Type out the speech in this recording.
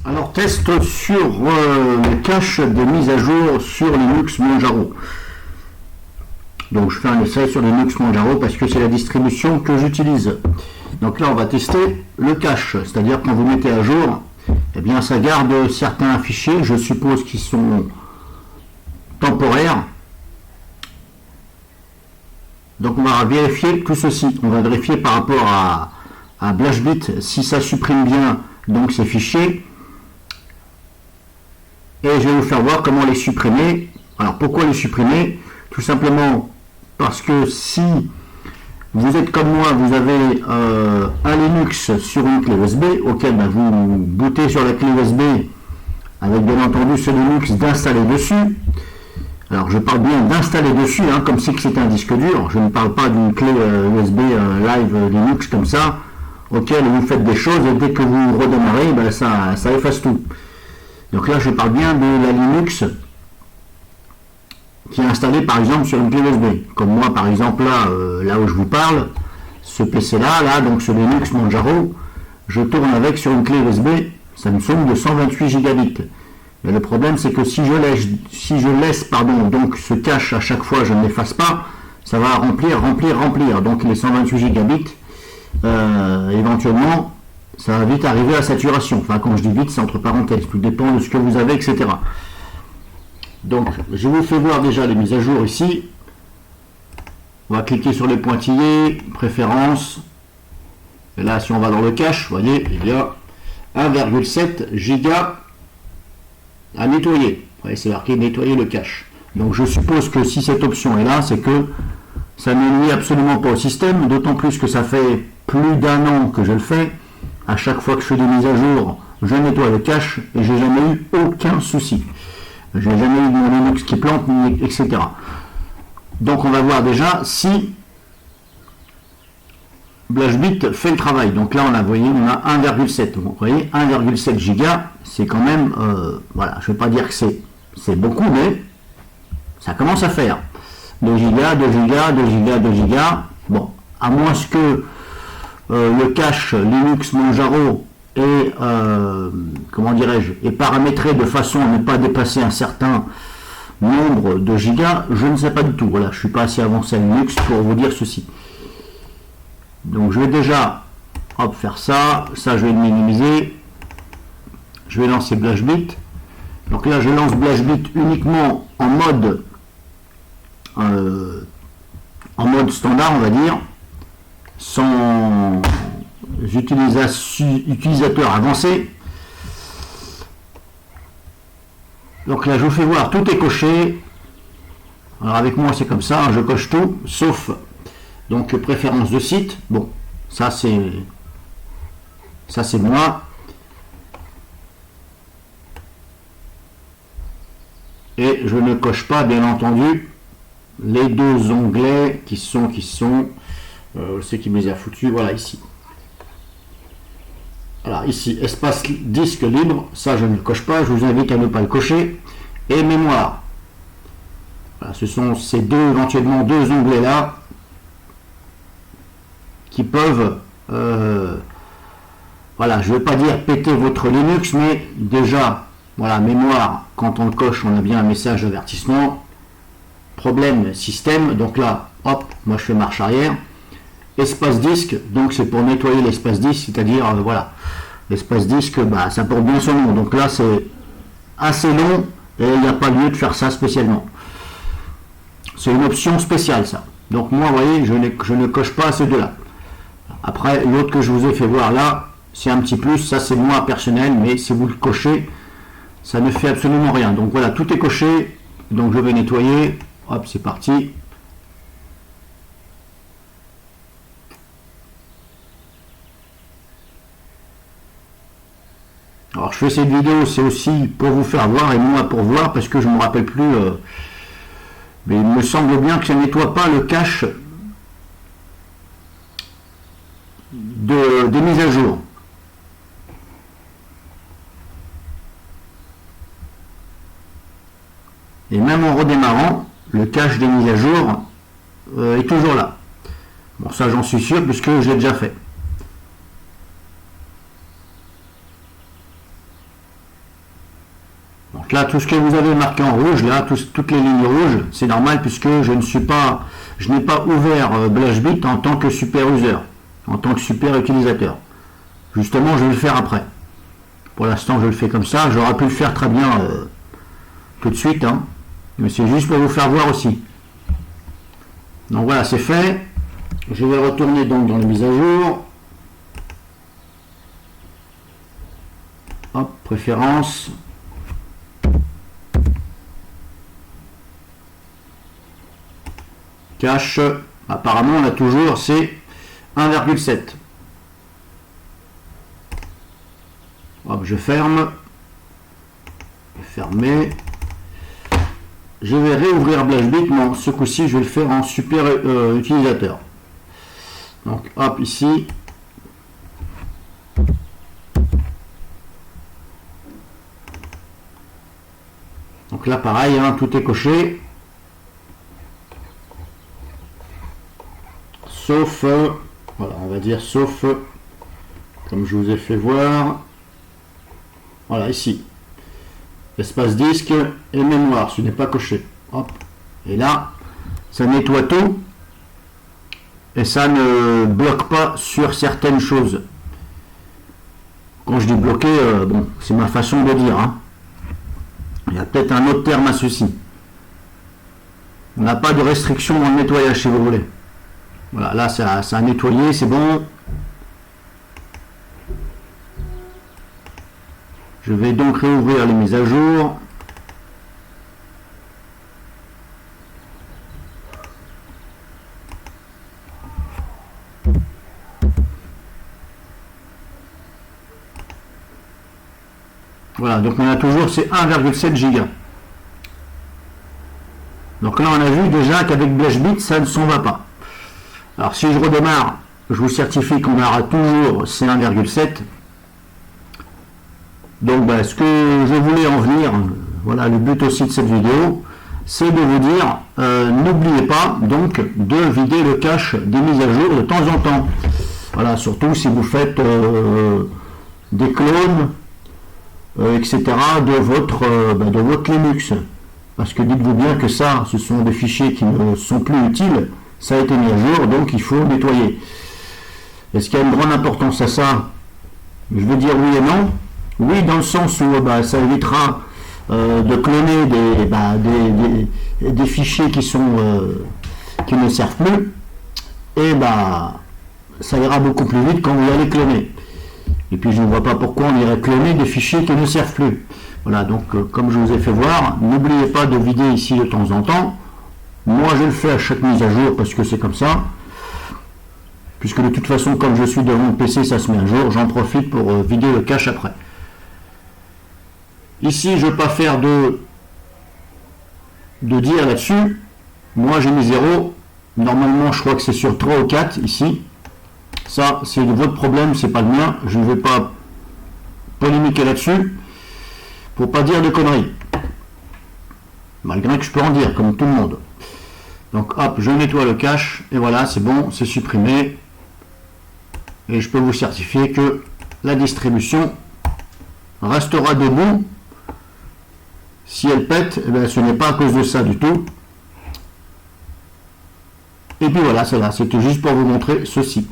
Alors, test sur le cache des mises à jour sur Linux Manjaro. Donc, je fais un essai sur Linux Manjaro parce que c'est la distribution que j'utilise. Donc là, on va tester le cache, c'est-à-dire quand vous mettez à jour, eh bien, ça garde certains fichiers, je suppose qu'ils sont temporaires. Donc, on va vérifier tout ceci. On va vérifier par rapport à BlashBit si ça supprime bien donc ces fichiers. Et je vais vous faire voir comment les supprimer. Alors pourquoi les supprimer? Tout simplement parce que si vous êtes comme moi, vous avez un Linux sur une clé USB auquel vous bootez sur la clé USB avec bien entendu ce Linux d'installer dessus. Alors je parle bien d'installer dessus, comme si c'était un disque dur. Je ne parle pas d'une clé USB live Linux comme ça, auquel vous faites des choses et dès que vous redémarrez, ça efface tout. Donc là, je parle bien de la Linux qui est installée par exemple sur une clé USB. Comme moi, par exemple, là où je vous parle, ce PC-là, donc ce Linux Manjaro, je tourne avec sur une clé USB Samsung de 128 gigabits. Mais le problème, c'est que si je laisse donc ce cache à chaque fois, je ne l'efface pas, ça va remplir. Donc les 128 gigabits, éventuellement, ça va vite arriver à saturation. Enfin, quand je dis vite, c'est entre parenthèses. Tout dépend de ce que vous avez, etc. Donc, je vous fais voir déjà les mises à jour ici. On va cliquer sur les pointillés, préférences. Et là, si on va dans le cache, vous voyez, il y a 1,7 giga à nettoyer. Vous voyez, c'est marqué nettoyer le cache. Donc, je suppose que si cette option est là, c'est que ça ne nuit absolument pas au système. D'autant plus que ça fait plus d'1 an que je le fais. À chaque fois que je fais des mises à jour, je nettoie le cache et j'ai jamais eu aucun souci. J'ai jamais eu de mon Linux qui plante, etc. Donc on va voir déjà si BlashBit fait le travail. Donc là on a 1,7. Vous voyez 1,7 giga, c'est quand même, voilà, je ne vais pas dire que c'est beaucoup, mais ça commence à faire. 2 gigas, 2 gigas, 2 gigas, 2 gigas. Bon, à moins que le cache Linux Manjaro est, est paramétré de façon à ne pas dépasser un certain nombre de gigas, je ne sais pas du tout. Voilà, je ne suis pas assez avancé à Linux pour vous dire ceci. Donc je vais déjà faire ça. Ça, je vais le minimiser. Je vais lancer BlashBit. Donc là, je lance BlashBit uniquement en mode standard, on va dire, sans utilisateur avancé. Donc là, je vous fais voir, tout est coché. Alors avec moi, c'est comme ça, je coche tout, sauf donc préférence de site. Bon, ça c'est moi. Et je ne coche pas, bien entendu, les deux onglets qui sont ce qui me les a foutus, voilà, ici. Alors ici, espace disque libre, ça je ne le coche pas, je vous invite à ne pas le cocher. Et mémoire. Voilà, ce sont ces éventuellement deux onglets là qui peuvent, voilà, je ne veux pas dire péter votre Linux, mais déjà, voilà, mémoire, quand on le coche, on a bien un message d'avertissement. Problème système, donc là, hop, moi je fais marche arrière. Espace disque, donc c'est pour nettoyer l'espace disque, c'est-à-dire, voilà, l'espace disque, ça porte bien son nom. Donc là, c'est assez long et il n'y a pas lieu de faire ça spécialement. C'est une option spéciale, ça. Donc moi, vous voyez, je ne coche pas ces deux-là. Après, l'autre que je vous ai fait voir là, c'est un petit plus, ça c'est moi personnel, mais si vous le cochez, ça ne fait absolument rien. Donc voilà, tout est coché, donc je vais nettoyer, hop, c'est parti. Alors je fais cette vidéo, c'est aussi pour vous faire voir et moi pour voir, parce que je ne me rappelle plus, mais il me semble bien que ça ne nettoie pas le cache des mises à jour. Et même en redémarrant, le cache des mises à jour est toujours là. Bon, ça j'en suis sûr puisque je l'ai déjà fait. Là, tout ce que vous avez marqué en rouge, là, toutes les lignes rouges, c'est normal puisque je n'ai pas ouvert BlashBit en tant que super user, en tant que super utilisateur. Justement, je vais le faire après. Pour l'instant, je le fais comme ça. J'aurais pu le faire très bien tout de suite, hein, mais c'est juste pour vous faire voir aussi. Donc voilà, c'est fait. Je vais retourner donc dans les mises à jour. Hop, préférences. Cache, apparemment on a toujours, c'est 1,7. Hop, je ferme. Fermer. Je vais réouvrir BlashBit, mais ce coup-ci je vais le faire en super utilisateur. Donc hop, ici. Donc là pareil, hein, tout est coché. Sauf, voilà, on va dire sauf, comme je vous ai fait voir, voilà, ici, espace disque et mémoire, ce n'est pas coché. Hop. Et là, ça nettoie tout et ça ne bloque pas sur certaines choses. Quand je dis bloquer, bon, c'est ma façon de dire, hein. Il y a peut-être un autre terme à ceci. On n'a pas de restriction dans le nettoyage si vous voulez. Voilà, là ça a nettoyé, c'est bon. Je vais donc réouvrir les mises à jour. Voilà, donc on a toujours ces 1,7 Go. Donc là on a vu déjà qu'avec BlashBit ça ne s'en va pas. Alors si je redémarre, je vous certifie qu'on aura toujours ces 1,7. Donc ce que je voulais en venir, voilà le but aussi de cette vidéo, c'est de vous dire, n'oubliez pas donc de vider le cache des mises à jour de temps en temps. Voilà, surtout si vous faites des clones, etc. de votre Linux. Parce que dites-vous bien que ça, ce sont des fichiers qui ne sont plus utiles. Ça a été mis à jour, donc il faut nettoyer. Est-ce qu'il y a une grande importance à ça? Je veux dire oui et non. Oui, dans le sens où ça évitera de cloner des fichiers qui ne servent plus. Et ça ira beaucoup plus vite quand vous allez cloner. Et puis je ne vois pas pourquoi on irait cloner des fichiers qui ne servent plus. Voilà, donc comme je vous ai fait voir, n'oubliez pas de vider ici de temps en temps. Moi je le fais à chaque mise à jour parce que c'est comme ça. Puisque de toute façon, comme je suis devant mon PC, ça se met à jour, j'en profite pour vider le cache après. Ici, je ne veux pas faire de dire là-dessus. Moi j'ai mis 0. Normalement, je crois que c'est sur 3 ou 4 ici. Ça, c'est votre problème, c'est pas le mien. Je ne vais pas polémiquer là-dessus pour pas dire de conneries. Malgré que je peux en dire, comme tout le monde. Donc hop, je nettoie le cache et voilà, c'est bon, c'est supprimé. Et je peux vous certifier que la distribution restera debout. Si elle pète, ce n'est pas à cause de ça du tout. Et puis voilà, c'est là, c'était juste pour vous montrer ceci.